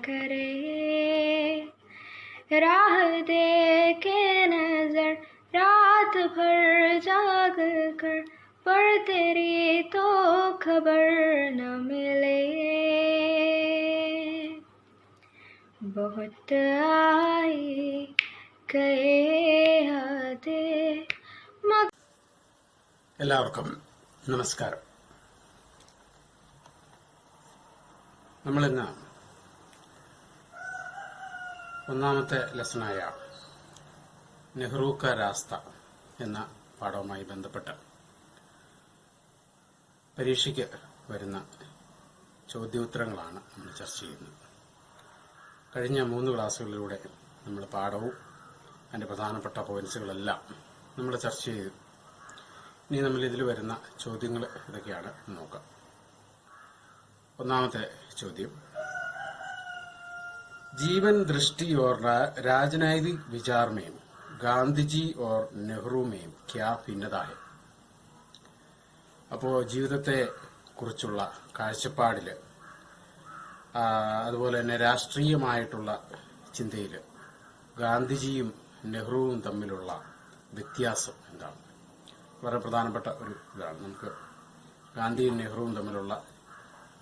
करे, राह देखे नजर रात भर जाग कर, पर तेरी तो खबर न मिले। बहुत आई गए यादें। എല്ലാവർക്കും നമസ്കാരം. നമ്മളിന്ന് ഒന്നാമത്തെ ലെസണായ നെഹ്റു കാ രാസ്ത എന്ന പാഠവുമായി ബന്ധപ്പെട്ട് പരീക്ഷയ്ക്ക് വരുന്ന ചോദ്യോത്തരങ്ങളാണ് നമ്മൾ ചർച്ച ചെയ്യുന്നത്. കഴിഞ്ഞ 3 ക്ലാസ്സുകളിലൂടെ നമ്മൾ പാഠവും അതിൻ്റെ പ്രധാനപ്പെട്ട പോയിന്റ്സുകളെല്ലാം നമ്മൾ ചർച്ച ചെയ്തു. ഇനി നമ്മൾ ഇതിൽ വരുന്ന ചോദ്യങ്ങൾ ഇതൊക്കെയാണ് നോക്കാം. ഒന്നാമത്തെ ചോദ്യം, जीवन दृष्टि और राजनैतिक विचार में गांधी जी और नेहरू में क्या भिन्नता है? അപ്പോൾ ജീവിതത്തെ കുറിച്ചുള്ള കാഴ്ചപ്പാടിൽ അതുപോലെ തന്നെ രാഷ്ട്രീയമായിട്ടുള്ള ചിന്തയിൽ ഗാന്ധിജിയും നെഹ്റുവും തമ്മിലുള്ള വ്യത്യാസം എന്താണ്? വളരെ പ്രധാനപ്പെട്ട ഒരു ഇതാണ്. നമുക്ക് ഗാന്ധിയും നെഹ്റുവും തമ്മിലുള്ള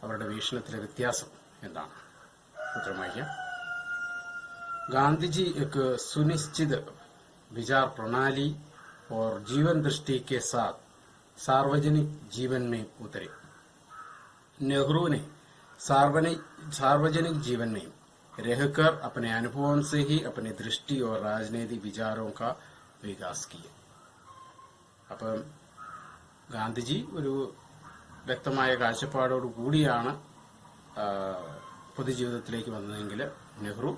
അവരുടെ വീക്ഷണത്തിലെ വ്യത്യാസം എന്താണ്? ഉത്തരം വായിക്കാം. गांधी जी एक सुनिश्चित विचार प्रणाली और जीवन दृष्टि के साथ सार्वजनिक जीवन में उतरे. नेहरू ने सार्वजनिक जीवन में रहकर अपने अनुभवों से ही अपने दृष्टि और राजनीतिक विचारों का विकास किया. അപ്പം ഗാന്ധിജി ഒരു വ്യക്തമായ കാഴ്ചപ്പാടോട് കൂടിയാണ് പൊതുജീവിതത്തിലേക്ക് വന്നതെങ്കിൽ നെഹ്റു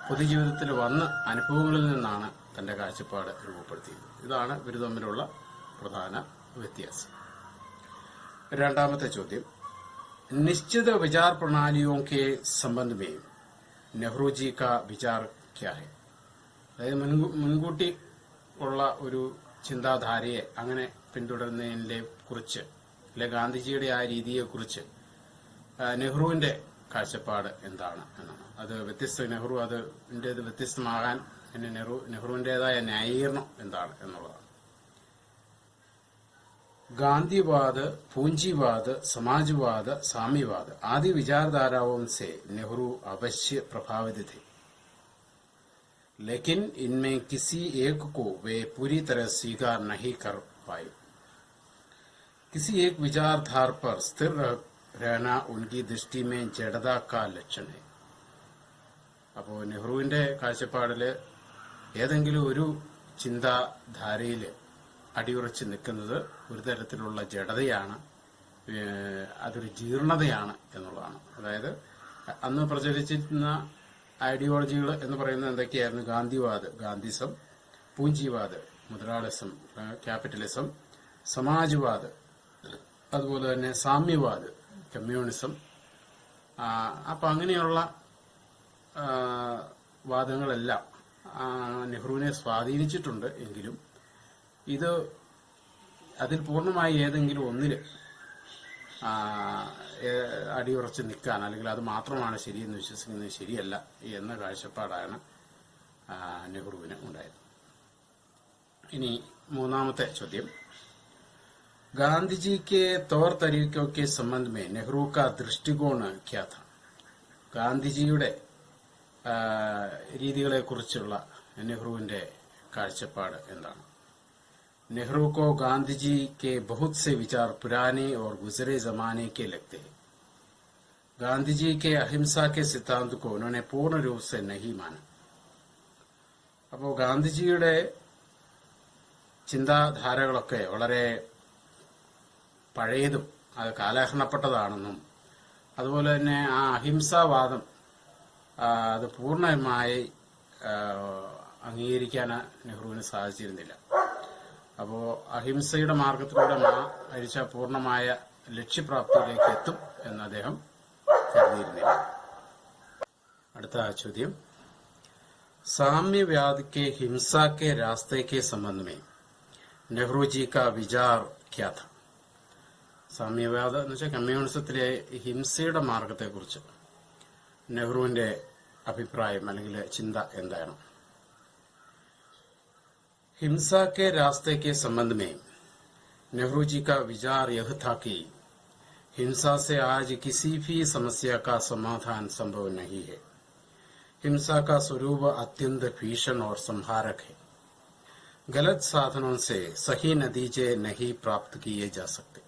പൊതുജീവിതത്തിൽ വന്ന് അനുഭവങ്ങളിൽ നിന്നാണ് തന്റെ കാഴ്ചപ്പാട് രൂപപ്പെടുത്തിയത്. ഇതാണ് ഇവർ തമ്മിലുള്ള പ്രധാന വ്യത്യാസം. രണ്ടാമത്തെ ചോദ്യം, നിശ്ചിത വിചാർ പ്രണാലിയോ കെ സംബന്ധ മേ നെഹ്റുജി കാ വിചാർ ക്യാ ഹൈ? അതായത് മുൻകൂട്ടി ഉള്ള ഒരു ചിന്താധാരയെ അങ്ങനെ പിന്തുടരുന്നതിനെ കുറിച്ച് അല്ലെ ഗാന്ധിജിയുടെ ആ രീതിയെ കുറിച്ച് നെഹ്റുവിന്റെ കാഴ്ചപ്പാട് എന്താണ് എന്നാണ്. അത് നെഹ്റു അതിൻ്റേത് വ്യത്യസ്തമാകാൻ നെഹ്റുവിൻ്റെതായ ന്യായീകരണം എന്താണ് എന്നുള്ളതാണ്. गांधीवाद, पूंजीवाद, समाजवाद, साम्यवाद आदि विचारधाराओं से नेहरू अवश्य प्रभावित थे, लेकिन इनमें किसी एक को वे पूरी तरह स्वीकार नहीं कर पाए. किसी एक विचारधारा पर स्थिर रहना उनकी दृष्टि में जड़ता का लक्षण है. അപ്പോൾ നെഹ്റുവിന്റെ കാഴ്ചപ്പാടിൽ ഏതെങ്കിലും ഒരു ചിന്താധാരയിൽ അടിയുറച്ച് നിൽക്കുന്നത് ഒരു തരത്തിലുള്ള ജഡതയാണ്, അതൊരു ജീർണതയാണ് എന്നുള്ളതാണ്. അതായത് അന്ന് പ്രചരിച്ചിരുന്ന ഐഡിയോളജികൾ എന്ന് പറയുന്നത് എന്തൊക്കെയായിരുന്നു? ഗാന്ധിസം, പൂഞ്ചിവാദ്, മുതലാളിസം, ക്യാപിറ്റലിസം, സമാജ്വാദ്, അതുപോലെ തന്നെ സാമ്യവാദ്, കമ്മ്യൂണിസം. അപ്പൊ അങ്ങനെയുള്ള വാദങ്ങളെല്ലാം നെഹ്റുവിനെ സ്വാധീനിച്ചിട്ടുണ്ട്. എങ്കിലും അതിൽ പൂർണ്ണമായി ഏതെങ്കിലും ഒന്നിൽ അടിയുറച്ച് നിൽക്കാൻ അല്ലെങ്കിൽ അത് മാത്രമാണ് ശരിയെന്ന് വിശ്വസിക്കുന്നത് ശരിയല്ല എന്ന കാഴ്ചപ്പാടാണ് നെഹ്റുവിന് ഉണ്ടായത്. ഇനി മൂന്നാമത്തെ ചോദ്യം, गांधी के तौर तरीकों के संबंध में नेहरू का दृष्टिकोण क्या था? ഗാന്ധിജിയുടെ രീതികളെ കുറിച്ചുള്ള നെഹ്റുവിന്റെ കാഴ്ചപ്പാട് എന്താണ്? नेहरू को गांधी जी के बहुत से विचार पुराने और गुजरे जमाने के लगते हैं. गांधी जी के अहिंसा के सिद्धांत को उन्होंने पूर्ण रूप से नहीं माना. അപ്പോൾ ഗാന്ധിജിയുടെ ചിന്താധാരകളൊക്കെ വളരെ പഴയതും അത് കാലഹരണപ്പെട്ടതാണെന്നും അതുപോലെ തന്നെ ആ അഹിംസാവാദം അത് പൂർണ്ണമായി അംഗീകരിക്കാൻ നെഹ്റുവിന് സാധിച്ചിരുന്നില്ല. അപ്പോൾ അഹിംസയുടെ മാർഗത്തിലൂടെ അരിച്ച പൂർണ്ണമായ ലക്ഷ്യപ്രാപ്തിയിലേക്ക് എത്തും എന്ന് അദ്ദേഹം കരുതിയിരുന്നില്ല. അടുത്ത ചോദ്യം, साम्यवाद के हिंसा के रास्ते के संबंध में नेहरू जी का विचार क्या था? സാമ്യവാദം എന്ന് വെച്ചാൽ കമ്മ്യൂണിസത്തിലെ ഹിംസയുടെ മാർഗത്തെക്കുറിച്ച് നെഹ്റുവിന്റെ അഭിപ്രായം അല്ലെങ്കിൽ ചിന്ത എന്താണ്? हिंसा के रास्ते के संबंध में नेहरू जी का विचार यह था कि हिंसा से आज किसी भी समस्या का समाधान संभव नहीं है। हिंसा का स्वरूप अत्यंत भीषण और संहारक है। गलत साधनों से सही नतीजे नहीं प्राप्त किए जा सकते.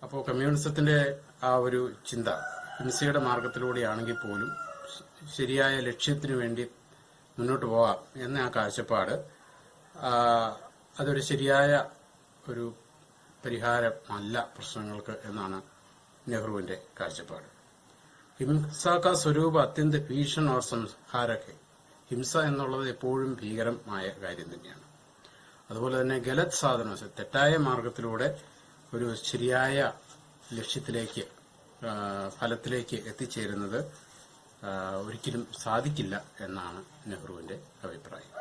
അപ്പോൾ കമ്മ്യൂണിസത്തിന്റെ ആ ഒരു ചിന്ത ഹിംസയുടെ മാർഗത്തിലൂടെയാണെങ്കിൽ പോലും ശരിയായ ലക്ഷ്യത്തിനു വേണ്ടി മുന്നോട്ട് പോകാം എന്ന ആ കാഴ്ചപ്പാട് അതൊരു ശരിയായ ഒരു പരിഹാരമല്ല പ്രശ്നങ്ങൾക്ക് എന്നാണ് നെഹ്റുവിന്റെ കാഴ്ചപ്പാട്. ഹിംസ കാ സ്വരൂപ അത്യന്ത ഭീഷൺ ഓർ സംഹാരക. ഹിംസ എന്നുള്ളത് എപ്പോഴും ഭീകരമായ കാര്യം തന്നെയാണ്. അതുപോലെ തന്നെ ഗലത് സാധനം, തെറ്റായ മാർഗത്തിലൂടെ ഒരു ശരിയായ ലക്ഷ്യത്തിലേക്ക് ഫലത്തിലേക്ക് എത്തിച്ചേരുന്നത് ഒരിക്കലും സാധിക്കില്ല എന്നാണ് നെഹ്റുവിന്റെ അഭിപ്രായം.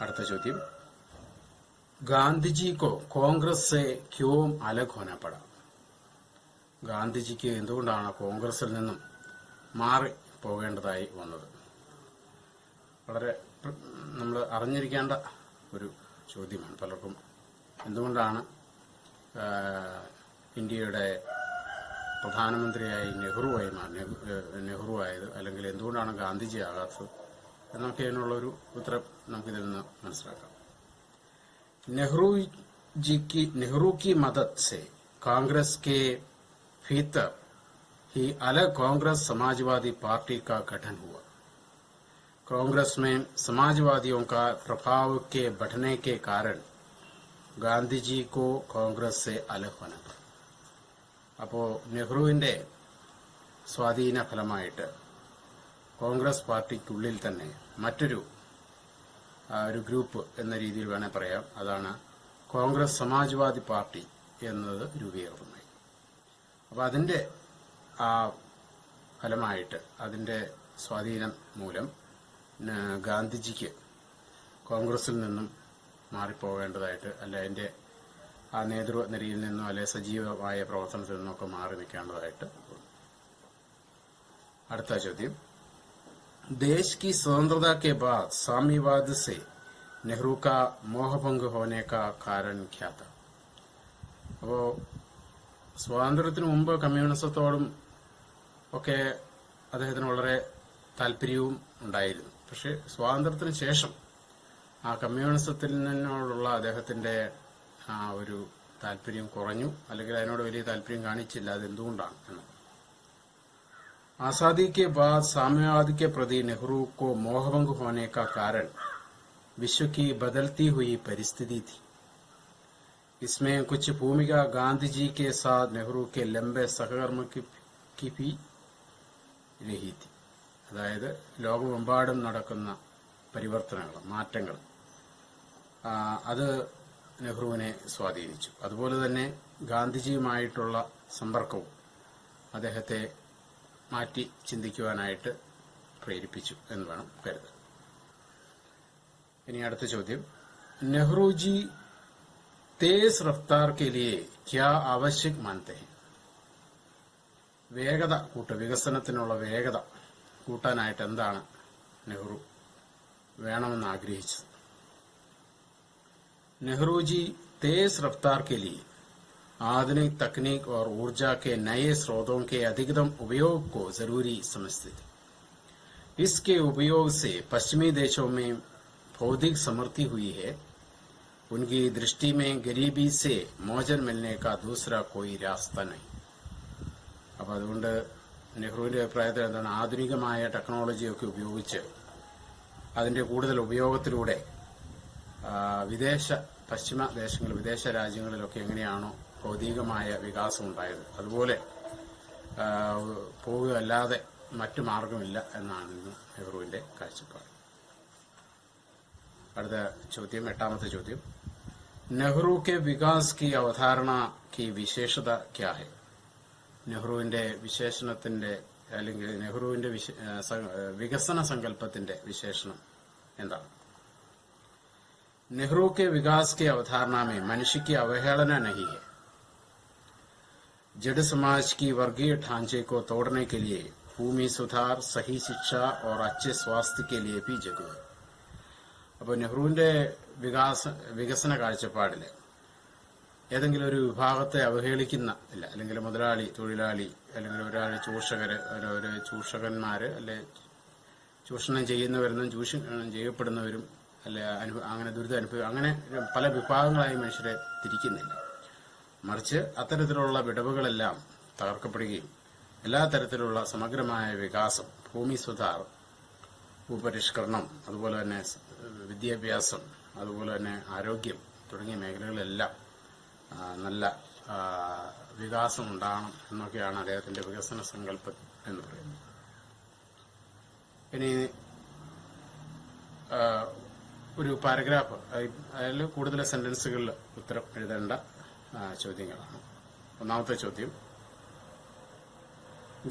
അടുത്ത ചോദ്യം, ഗാന്ധിജിക്കോ കോൺഗ്രസ് സെ ക്യോ അലഗ് ഹോന പട? ഗാന്ധിജിക്ക് എന്തുകൊണ്ടാണ് കോൺഗ്രസിൽ നിന്നും മാറി പോകേണ്ടതായി വന്നത്? വളരെ നമ്മൾ അറിഞ്ഞിരിക്കേണ്ട ഒരു ചോദ്യമാണ് പലർക്കും. എന്തുകൊണ്ടാണ് ഇന്ത്യയുടെ പ്രധാനമന്ത്രിയായി നെഹ്റു ആയത്, അല്ലെങ്കിൽ എന്തുകൊണ്ടാണ് ഗാന്ധിജി ആകാത്തത് എന്നൊക്കെ അതിനുള്ളൊരു ഉത്തരം നമുക്കിതിൽ നിന്ന് മനസ്സിലാക്കാം. नेहरू की मदद से कांग्रेस के भीतर ही अलग कांग्रेस समाजवादी पार्टी का गठन हुआ. कांग्रेस में समाजवादियों का प्रभाव के बढ़ने के कारण गांधी जी को कांग्रेस से अलग होना पड़ा. അപ്പോൾ നെഹ്റുവിന്റെ സ്വാധീന ഫലമായിട്ട് കോൺഗ്രസ് പാർട്ടിക്കുള്ളിൽ തന്നെ മറ്റൊരു ഗ്രൂപ്പ് എന്ന രീതിയിൽ വേണേൽ പറയാം, അതാണ് കോൺഗ്രസ് സമാജ്വാദി പാർട്ടി എന്നത് രൂപീകൃതമായി. അപ്പോൾ അതിന്റെ ആ ഫലമായിട്ട്, അതിന്റെ സ്വാധീനം മൂലം ഗാന്ധിജിക്ക് കോൺഗ്രസിൽ നിന്നും മാറിപ്പോകേണ്ടതായിട്ട്, അല്ല അതിന്റെ ആ നേതൃനിരയിൽ നിന്നോ അല്ലെ സജീവമായ പ്രവർത്തനത്തിൽ നിന്നൊക്കെ മാറി നിൽക്കേണ്ടതായിട്ട്. അടുത്ത ചോദ്യം, देश की स्वतंत्रता के बाद साम्यवाद से नेहरू का मोहभंग होने का कारण क्या था? അപ്പോ സ്വാതന്ത്ര്യത്തിന് മുമ്പ് കമ്മ്യൂണിസത്തോടും ഒക്കെ അദ്ദേഹത്തിന് വളരെ താല്പര്യവും ഉണ്ടായിരുന്നു. പക്ഷെ സ്വാതന്ത്ര്യത്തിന് ശേഷം ആ കമ്മ്യൂണിസത്തിൽ നിന്നോടുള്ള അദ്ദേഹത്തിന്റെ ആ ഒരു താല്പര്യം കുറഞ്ഞു, അല്ലെങ്കിൽ അതിനോട് വലിയ താല്പര്യം കാണിച്ചില്ല. അതെന്തുകൊണ്ടാണ് എന്ന്. आजादी के बाद साम्यवाद के प्रति नेहरू को मोहभंग होने का कारण विश्व की बदलती हुई परिस्थिति थी. इसमें कुछ भूमिका गांधी जी के साथ नेहरू के लंबे सहकर्म की भी रही थी. അതായത് ലോകമെമ്പാടും നടക്കുന്ന പരിവർത്തനങ്ങൾ, മാറ്റങ്ങൾ, അത് നെഹ്റുവിനെ സ്വാധീനിച്ചു. അതുപോലെ തന്നെ ഗാന്ധിജിയുമായിട്ടുള്ള സമ്പർക്കവും അദ്ദേഹത്തെ മാറ്റി ചിന്തിക്കുവാനായിട്ട് പ്രേരിപ്പിച്ചു എന്ന് വേണം കരുതാൻ. ഇനി അടുത്ത ചോദ്യം, നെഹ്റുജി തേസ് റഫ്താർ കെ ലിയെ ക്യാ ആവശ്യക് മാനത്തെ ഹൈ? വേഗത വികസനത്തിനുള്ള വേഗത കൂട്ടാനായിട്ട് എന്താണ് നെഹ്റു വേണമെന്ന് ആഗ്രഹിച്ചത്? നെഹ്റുജി തേസ് റഫ്താർ കെ ലിയെ आधुनिक तकनीक और ऊर्जा के नए स्रोतों के अधिकतम उपयोग को जरूरी समझते थे. इसके उपयोग से पश्चिमी देशों में बौद्धिक समृद्धि हुई है. उनकी दृष्टि में गरीबी से मोचन मिलने का दूसरा कोई रास्ता नहीं. അപ്പോൾ അതുകൊണ്ട് നെഹ്റുവിന്റെ അഭിപ്രായത്തിൽ എന്താണ്, ആധുനികമായ ടെക്നോളജിയൊക്കെ ഉപയോഗിച്ച് അതിന്റെ കൂടുതൽ ഉപയോഗത്തിലൂടെ പശ്ചിമ ദേശങ്ങൾ, വിദേശ രാജ്യങ്ങളിലൊക്കെ എങ്ങനെയാണോ ഭൗതികമായ വികാസം ഉണ്ടായത്, അതുപോലെ പോവുകയല്ലാതെ മറ്റു മാർഗമില്ല എന്നാണ് നെഹ്റുവിന്റെ കാഴ്ചപ്പാട്. അടുത്ത ചോദ്യം, എട്ടാമത്തെ ചോദ്യം, നെഹ്റു കെ വികാസ് കി അവധാരണ കി വിശേഷത ക്യാ ഹൈ? നെഹ്റുവിന്റെ വിശേഷണത്തിന്റെ അല്ലെങ്കിൽ നെഹ്റുവിന്റെ വികസന സങ്കല്പത്തിന്റെ വിശേഷണം എന്താണ്? नेहरू के विकास की अवधारणा में मनुष्य की अवहेलना नहीं है. जड़ समाज की वर्गीय ढांचे को तोड़ने के लिए भूमि सुधार, सही शिक्षा और अच्छे स्वास्थ्य के लिए भी जगह है. അപ്പോൾ നെഹ്റുവിന്റെ വികസന കാഴ്ചപ്പാടിൽ ഏതെങ്കിലും ഒരു വിഭാഗത്തെ അവഹേളിക്കുന്ന ഇല്ല, അല്ലെങ്കിൽ മുതലാളി, തൊഴിലാളി, അല്ലെങ്കിൽ ഒരു ചൂഷകന്മാര്, അല്ലെ ചൂഷണം ചെയ്യുന്നവരെന്നും ചൂഷണം ചെയ്യപ്പെടുന്നവരും, അല്ലെ അങ്ങനെ ദുരിതാനുഭവം, അങ്ങനെ പല വിഭാഗങ്ങളായി മനുഷ്യരെ തിരിക്കുന്നില്ല. മറിച്ച് അത്തരത്തിലുള്ള വിടവുകളെല്ലാം തകർക്കപ്പെടുകയും എല്ലാ തരത്തിലുള്ള സമഗ്രമായ വികാസം, ഭൂമി സുധാർ, ഭൂപരിഷ്കരണം, അതുപോലെ തന്നെ വിദ്യാഭ്യാസം, അതുപോലെ തന്നെ ആരോഗ്യം തുടങ്ങിയ മേഖലകളിലെല്ലാം നല്ല വികാസം ഉണ്ടാകണം എന്നൊക്കെയാണ് അദ്ദേഹത്തിന്റെ വികസന സങ്കല്പം എന്ന് പറയുന്നത്. ഇനി ഒരു പാരഗ്രാഫ്, അതിൽ കൂടുതൽ സെന്റൻസുകളിൽ ഉത്തരം എഴുതേണ്ട ചോദ്യങ്ങളാണ്. ഒന്നാമത്തെ ചോദ്യം,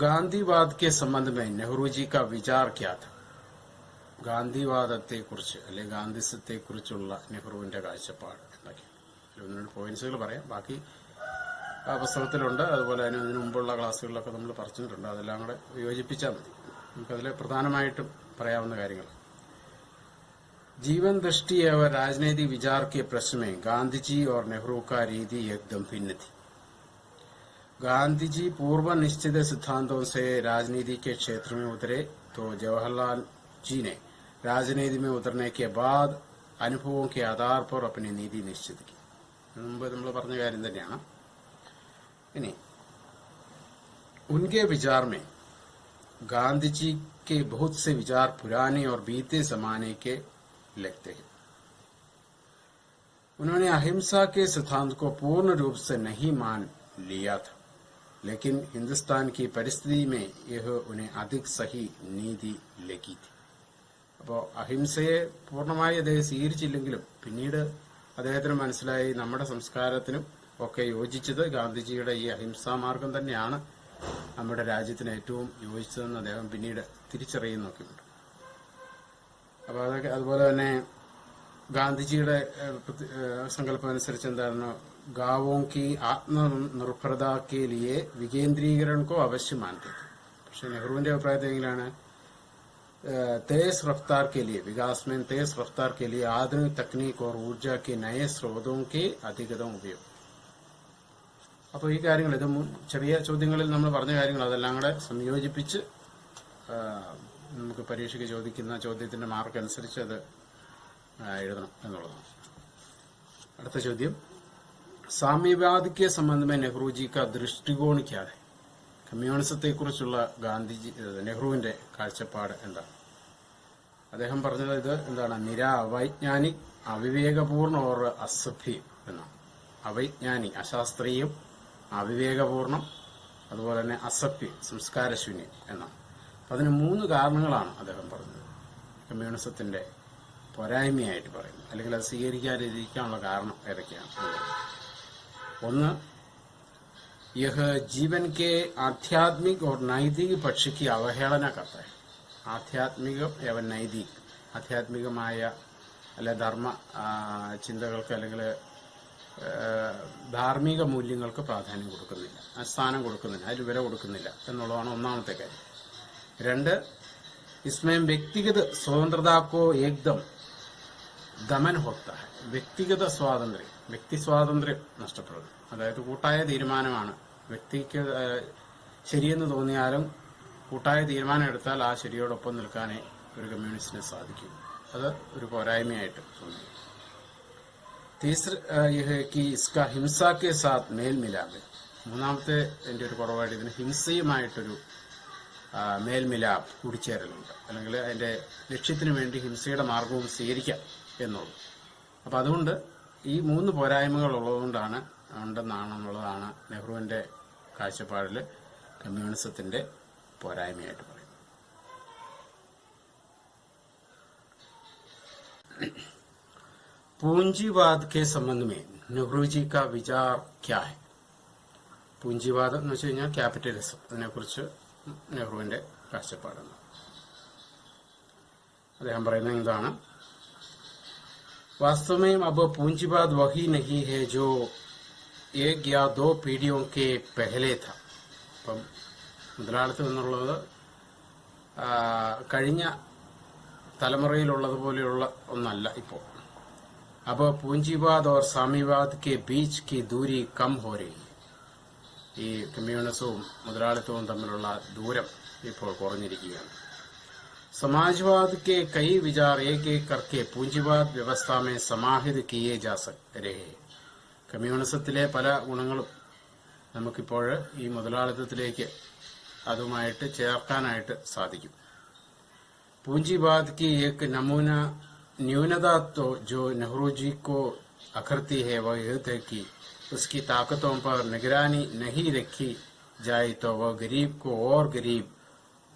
ഗാന്ധിവാദ് കെ സംബന്ധ മേ നെഹ്റുജി കാ വിചാർ ക്യാ ഥാ? ഗാന്ധിവാദത്തെക്കുറിച്ച് അല്ലെങ്കിൽ ഗാന്ധിസത്തെക്കുറിച്ചുള്ള നെഹ്റുവിന്റെ കാഴ്ചപ്പാട് എന്തൊക്കെയാണ്? ഒന്ന് പോയിന്റ്സുകൾ പറയാം, ബാക്കി പുസ്തകത്തിലുണ്ട്. അതുപോലെ തന്നെ ഇതിനു മുമ്പുള്ള ക്ലാസ്സുകളിലൊക്കെ നമ്മൾ പറഞ്ഞിട്ടുണ്ട്. അതെല്ലാം കൂടെ യോജിപ്പിച്ചാൽ മതി. നമുക്കതിൽ പ്രധാനമായിട്ടും പറയാവുന്ന കാര്യങ്ങൾ. जीवन दृष्टि एवं राजनीतिक विचार के प्रश्न में गांधी और नेहरू का रीति एकदम भिन्न थी. गांधी जी पूर्व निश्चित सिद्धांतों से राजनीति के क्षेत्र में उतरे, तो जवाहरलाल जी ने राजनीति में उतरने के बाद अनुभवों के आधार पर अपनी नीति निश्चित की. മുമ്പ് നമ്മൾ പറഞ്ഞ കാര്യം തന്നെയാണ്. ഇനി उनके विचार में गांधी जी के बहुत से विचार पुराने और बीते जमाने के लगते हैं. उन्होंने अहिंसा के सिद्धांत को पूर्ण रूप से नहीं मान लिया था, लेकिन हिंदुस्तान की परिस्थिति में यह उन्हें अधिक सही नीति लगी थी. അപ്പോൾ അഹിംസയെ പൂർണ്ണമായി അദ്ദേഹം സ്വീകരിച്ചില്ലെങ്കിലും പിന്നീട് അദ്ദേഹത്തിന് മനസ്സിലായി നമ്മുടെ സംസ്കാരത്തിനും ഒക്കെ യോജിച്ചത് ഗാന്ധിജിയുടെ ഈ അഹിംസാ മാർഗം തന്നെയാണ് നമ്മുടെ രാജ്യത്തിന് ഏറ്റവും യോജിച്ചതെന്ന് അദ്ദേഹം പിന്നീട് തിരിച്ചറിയുന്നൊക്കെയുണ്ട്. അപ്പോൾ അതൊക്കെ അതുപോലെ തന്നെ ഗാന്ധിജിയുടെ സങ്കല്പം അനുസരിച്ച് എന്താണ്, ഗാവോं की ആത്മനിർഭരത के लिए विकेंद्रीकरण को अवश्य मानते थे. പക്ഷെ നെഹ്റുവിന്റെ അഭിപ്രായത്തിൽ എങ്ങനെയാണ്, तेज रफ्तार के लिए, विकास में तेज रफ्तार के लिए आधुनिक तकनीक और ऊर्जा के नए स्रोतों के अधिकतम उपयोग. അപ്പോൾ ഈ കാര്യങ്ങൾ, ഇത് ചെറിയ ചോദ്യങ്ങളിൽ നമ്മൾ പറഞ്ഞ കാര്യങ്ങൾ അതെല്ലാം കൂടെ സംയോജിപ്പിച്ച് നമുക്ക് പരീക്ഷയ്ക്ക് ചോദിക്കുന്ന ചോദ്യത്തിന്റെ മാർക്ക് അനുസരിച്ച് അത് എഴുതണം എന്നുള്ളതാണ്. അടുത്ത ചോദ്യം, സാമ്യവാദ് के संबंध में नेहरू जी का दृष्टिकोण क्या है? കമ്മ്യൂണിസത്തെക്കുറിച്ചുള്ള ഗാന്ധിജി നെഹ്റുവിന്റെ കാഴ്ചപ്പാട് എന്താണ്? അദ്ദേഹം പറഞ്ഞത് ഇത് എന്താണ്, അവൈജ്ഞാനിക്, അവിവേകപൂർണ്ണ ഓർ അസഭ്യ എന്നാണ്. അവൈജ്ഞാനിക് അശാസ്ത്രീയം, അവിവേകപൂർണം, അതുപോലെ തന്നെ അസഭ്യ സംസ്കാരശൂന്യം എന്നാണ്. അതിന് 3 കാരണങ്ങളാണ് അദ്ദേഹം പറഞ്ഞത് കമ്മ്യൂണിസത്തിന്റെ പോരായ്മയായിട്ട് പറയുന്നത്, അല്ലെങ്കിൽ അത് സ്വീകരിക്കാതിരിക്കാനുള്ള കാരണം ഏതൊക്കെയാണ്? ഒന്ന്, यह जीवन के आध्यात्मिक और नैतिक पक्ष की अवहेलना करता है. ആധ്യാത്മിക എവൻ നൈതിക, ആധ്യാത്മികമായ അല്ലെ ധർമ്മ ചിന്തകൾക്ക് അല്ലെങ്കിൽ ധാർമ്മിക മൂല്യങ്ങൾക്ക് പ്രാധാന്യം കൊടുക്കുന്നില്ല, സ്ഥാനം കൊടുക്കുന്നില്ല, അതിൽ വില കൊടുക്കുന്നില്ല എന്നുള്ളതാണ് ഒന്നാമത്തെ കാര്യം. 2, इसमें व्यक्तिगत स्वतंत्रता को एकदम दमन होता है. വ്യക്തിഗത സ്വാതന്ത്ര്യം, വ്യക്തി സ്വാതന്ത്ര്യം നഷ്ടപ്പെടുന്നു. അതായത് കൂട്ടായ തീരുമാനമാണ്, വ്യക്തിക്ക് ശരിയെന്ന് തോന്നിയാലും കൂട്ടായ തീരുമാനം എടുത്താൽ ആ ശരിയോടൊപ്പം നിൽക്കാനേ ഒരു കമ്മ്യൂണിസ്റ്റിന് സാധിക്കും. അത് ഒരു പോരായ്മയായിട്ട് തോന്നി. तीसरा यह है कि इसका हिंसा के साथ मेल मिलाप. മൂന്നാമത്തെ എന്റെ ഒരു കുറവായിട്ട് ഇതിന് ഹിംസയുമായിട്ടൊരു മേൽമിലാപ്പ്, കൂടിച്ചേരലുണ്ട്, അല്ലെങ്കിൽ അതിന്റെ ലക്ഷ്യത്തിന് വേണ്ടി ഹിംസയുടെ മാർഗവും സ്വീകരിക്കാം എന്നുള്ളൂ. അപ്പൊ അതുകൊണ്ട് ഈ 3 പോരായ്മകൾ ഉണ്ടെന്നുള്ളതാണ് നെഹ്റുവിന്റെ കാഴ്ചപ്പാടിൽ കമ്മ്യൂണിസത്തിന്റെ പോരായ്മയായിട്ട് പറയുന്നത്. പൂഞ്ചിവാദ് के संबंध में नेहरू जी का विचार क्या है? പൂഞ്ചിവാദം എന്ന് വെച്ച് കഴിഞ്ഞാൽ ക്യാപിറ്റലിസം, അതിനെക്കുറിച്ച് നെഹ്റുവിന്റെ കാഴ്ചപ്പാടാണ്. അദ്ദേഹം പറയുന്നത് എന്താണ്, वास्तव में अब पूंजीवाद वही नहीं है जो एक या दो पीढ़ियों के पहले था. അപ്പം മുതലാളിത്തം എന്നുള്ളത് കഴിഞ്ഞ തലമുറയിലുള്ളതുപോലെയുള്ള ഒന്നല്ല ഇപ്പോൾ. अब पूंजीवाद और साम्यवाद के बीच की दूरी कम हो रही है. ഈ കമ്മ്യൂണിസവും മുതലാളിത്തവും തമ്മിലുള്ള ദൂരം ഇപ്പോൾ കുറഞ്ഞിരിക്കുകയാണ്. समाजवाद के कई विचार एक एक करके पूंजीवाद व्यवस्था में समाहित किए जा रहे. കമ്മ്യൂണിസത്തിലെ പല ഗുണങ്ങളും നമുക്കിപ്പോൾ ഈ മുതലാളിത്തത്തിലേക്ക് അതുമായിട്ട് ചേർക്കാനായിട്ട് സാധിക്കും. पूंजीवाद की एक नमूना न्यूनता तो जो नेहरू जी को अखरती है वह यह है कि उसकी ताकतों पर निगरानी नहीं रखी जाए तो वह गरीब को और गरीब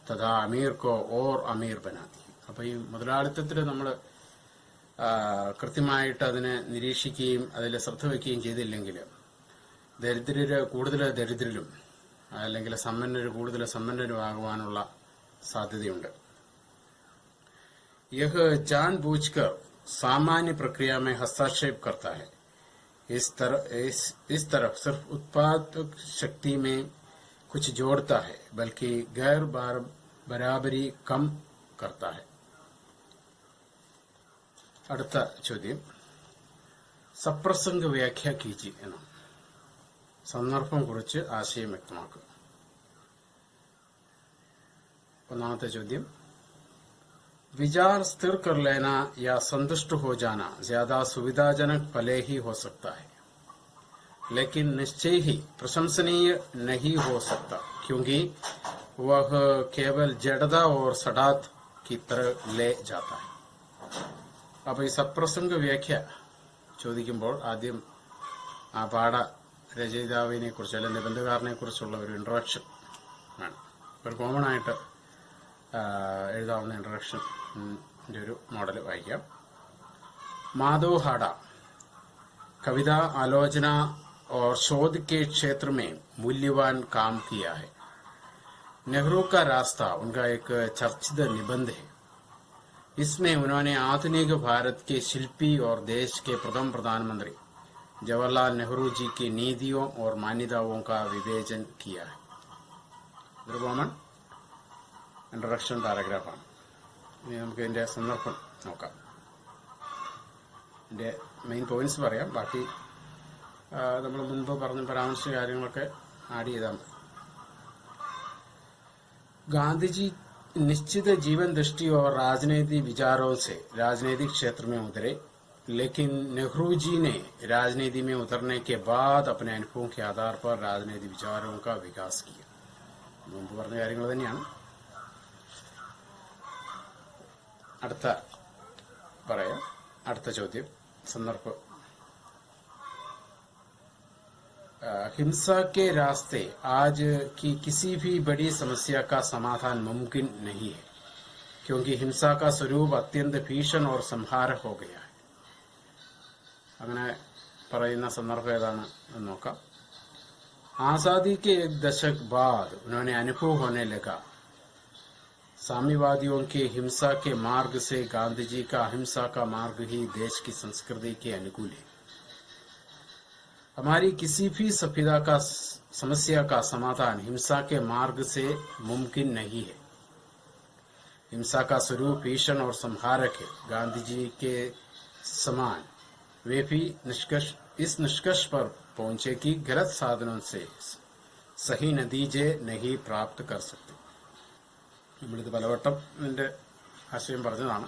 तथा अमीर को और अमीर बनाती है. അപ്പോൾ ഈ മുതലാളിത്തത്തിൽ നമ്മൾ കൃത്യമായിട്ട് അതിനെ നിരീക്ഷിക്കുകയും അതിൽ ശ്രദ്ധ വയ്ക്കുകയും ചെയ്തില്ലെങ്കിൽ ദരിദ്രര് കൂടുതൽ ദരിദ്രരും അല്ലെങ്കിൽ സമ്പന്നര് കൂടുതൽ സമ്പന്നരുമാകുവാനുള്ള സാധ്യതയുണ്ട്. यह जानबूझकर सामान्य प्रक्रिया में हस्तक्षेप करता है. इस तरफ सिर्फ उत्पादक शक्ति में कुछ जोड़ता है बल्कि गैर बराबरी कम करता है. അടുത്ത ചോദ്യം, സപ്രസംഗ വ്യാഖ്യ കീജി എന്ന സന്ദർഭം കുറിച്ച് ആശയം വ്യക്തമാക്കുക. ഒന്നാമത്തെ ചോദ്യം, विचार स्थिर कर लेना या संतुष्ट हो जाना ज्यादा सुविधाजनक भले ही हो सकता है, लेकिन निश्चय ही प्रशंसनीय नहीं हो सकता क्योंकि वह केवल जड़ता और सड़ात की तरह ले जाता है. അപ്പോൾ ഈ സപ്രസംഗ വ്യാഖ്യ ചോദിക്കുമ്പോൾ ആദ്യം ആ പാഠ രചയിതാവിനെ കുറിച്ച് അല്ലെങ്കിൽ നിബന്ധകാരനെ കുറിച്ചുള്ള ഒരു ഇൻട്രൊഡക്ഷൻ ആണ്. ഒരു കോമൺ ആയിട്ട് എഴുതാവുന്ന इंट्रोडक्शन ഒരു മോഡൽ വായിക്കാം. माधव हाड़ा कविता, आलोचना और शोध के क्षेत्र में मूल्यवान काम किया है. नेहरू का रास्ता उनका एक चर्चित निबंध है. इसमें उन्होंने आधुनिक भारत के शिल्पी और देश के प्रथम प्रधानमंत्री जवाहरलाल नेहरू जी की नीतियों और मान्यताओं का विवेचन किया है. इंट्रोडक्शन പാരഗ്രാഫാണ്. ഇനി നമുക്ക് ഇതിന്റെ സന്ദർഭം നോക്കാം. ഇതിന്റെ മെയിൻ പോയിന്റ്സ് പറയാം, ബാക്കി നമ്മൾ മുൻപ് പറഞ്ഞ പരാമർശിച്ച കാര്യങ്ങളൊക്കെ ആഡ് ചെയ്താൽ മതി. गांधी जी निश्चित जीवन दृष्टि और राजनीतिक विचारों से राजनीतिक क्षेत्र में उतरे, लेकिन नेहरू जी ने राजनीति में उतरने के बाद अपने अनुभवों के आधार पर राजनीतिक विचारों का विकास किया. मुंब് പറഞ്ഞ കാര്യങ്ങൾ തന്നെയാണ്. അടുത്ത ചോദ്യം, സന്ദർഭം. हिंसा के रास्ते आज की किसी भी बड़ी समस्या का समाधान मुमकिन नहीं है क्योंकि हिंसा का स्वरूप अत्यंत भीषण और संहारक हो गया है. അങ്ങനെ പറയുന്ന സന്ദർഭം ഏതാണ് എന്ന് നോക്കാം. आजादी के एक दशक बाद उन्होंने अनुभव होने लगा साम्यवादियों के हिंसा के मार्ग से गांधी जी का अहिंसा का मार्ग ही देश की संस्कृति के अनुकूल है. हमारी किसी भी सभ्यता का समस्या का समाधान हिंसा के मार्ग से मुमकिन नहीं है. हिंसा का स्वरूप भीषण और संहारक है. गांधी जी के समान वे भी इस निष्कर्ष पर पहुंचे कि गलत साधनों से सही नतीजे नहीं प्राप्त कर सकते. നമ്മളിത് പലവട്ടം ഇതിന്റെ ആശയം പറഞ്ഞതാണ്,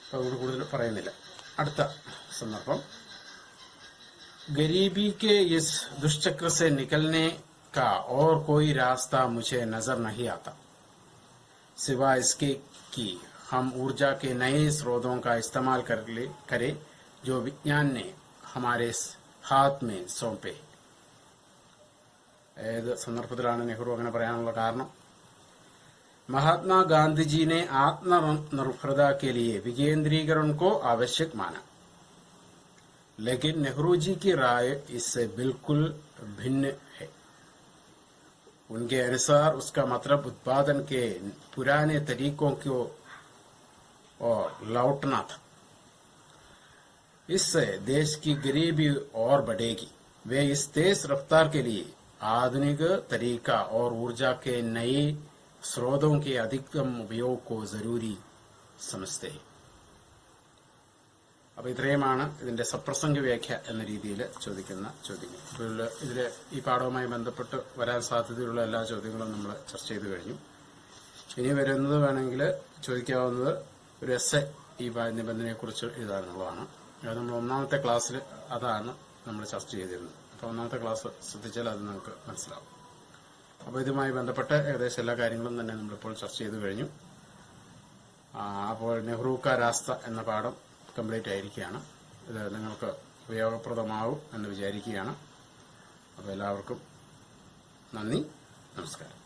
അതുകൊണ്ട് കൂടുതൽ പറയുന്നില്ല. അടുത്ത സന്ദർഭം, गरीबी के इस दुष्चक्र से निकलने का और कोई रास्ता मुझे नजर नहीं आता सिवाय इसके कि हम ऊर्जा के नए स्रोतों का इस्तेमाल करें जो विज्ञान ने हमारे हाथ में सौंपे. ഏത് സന്ദർഭത്തിലാണ് നെഹ്റു അങ്ങനെ പറയാനുള്ള കാരണം? महात्मा गांधी जी ने आत्मनिर्भरता के लिए विकेंद्रीकरण को आवश्यक माना, लेकिन नेहरू जी की राय इससे बिल्कुल भिन्न है. उनके अनुसार उसका मतलब उत्पादन के पुराने तरीकों को और लौटना था. इससे देश की गरीबी और बढ़ेगी। वे इस तेज रफ्तार के लिए आधुनिक तरीका और ऊर्जा के नए स्रोतों के अधिकतम उपयोग को जरूरी समझते हैं. അപ്പോൾ ഇത്രയുമാണ് ഇതിന്റെ സപ്രസംഗ വ്യാഖ്യ എന്ന രീതിയിൽ ചോദിക്കുന്ന ചോദ്യങ്ങൾ. ഇതിലെ ഈ പാഠവുമായി ബന്ധപ്പെട്ട് വരാൻ സാധ്യതയുള്ള എല്ലാ ചോദ്യങ്ങളും നമ്മൾ ചർച്ച ചെയ്തു കഴിഞ്ഞു. ഇനി വരുന്നത് വേണമെങ്കിൽ ചോദിക്കാവുന്നത് ഒരു എസ്സെ ഈ നിബന്ധനയെക്കുറിച്ച് എഴുതാനുള്ളതാണ്. അത് നമ്മൾ ഒന്നാമത്തെ ക്ലാസ്സിൽ അതാണ് നമ്മൾ ചർച്ച ചെയ്തിരുന്നത്. അപ്പോൾ ഒന്നാമത്തെ ക്ലാസ് ശ്രദ്ധിച്ചാൽ അത് നമുക്ക് മനസ്സിലാവും. അപ്പോൾ ഇതുമായി ബന്ധപ്പെട്ട് ഏകദേശം എല്ലാ കാര്യങ്ങളും തന്നെ നമ്മളിപ്പോൾ ചർച്ച ചെയ്തു കഴിഞ്ഞു. അപ്പോൾ നെഹ്റു കാ രാസ്ത എന്ന പാഠം കംപ്ലീറ്റ് ആയിരിക്കുകയാണ്. ഇത് നിങ്ങൾക്ക് ഉപയോഗപ്രദമാവും എന്ന് വിചാരിക്കുകയാണ്. അപ്പോൾ എല്ലാവർക്കും നന്ദി, നമസ്കാരം.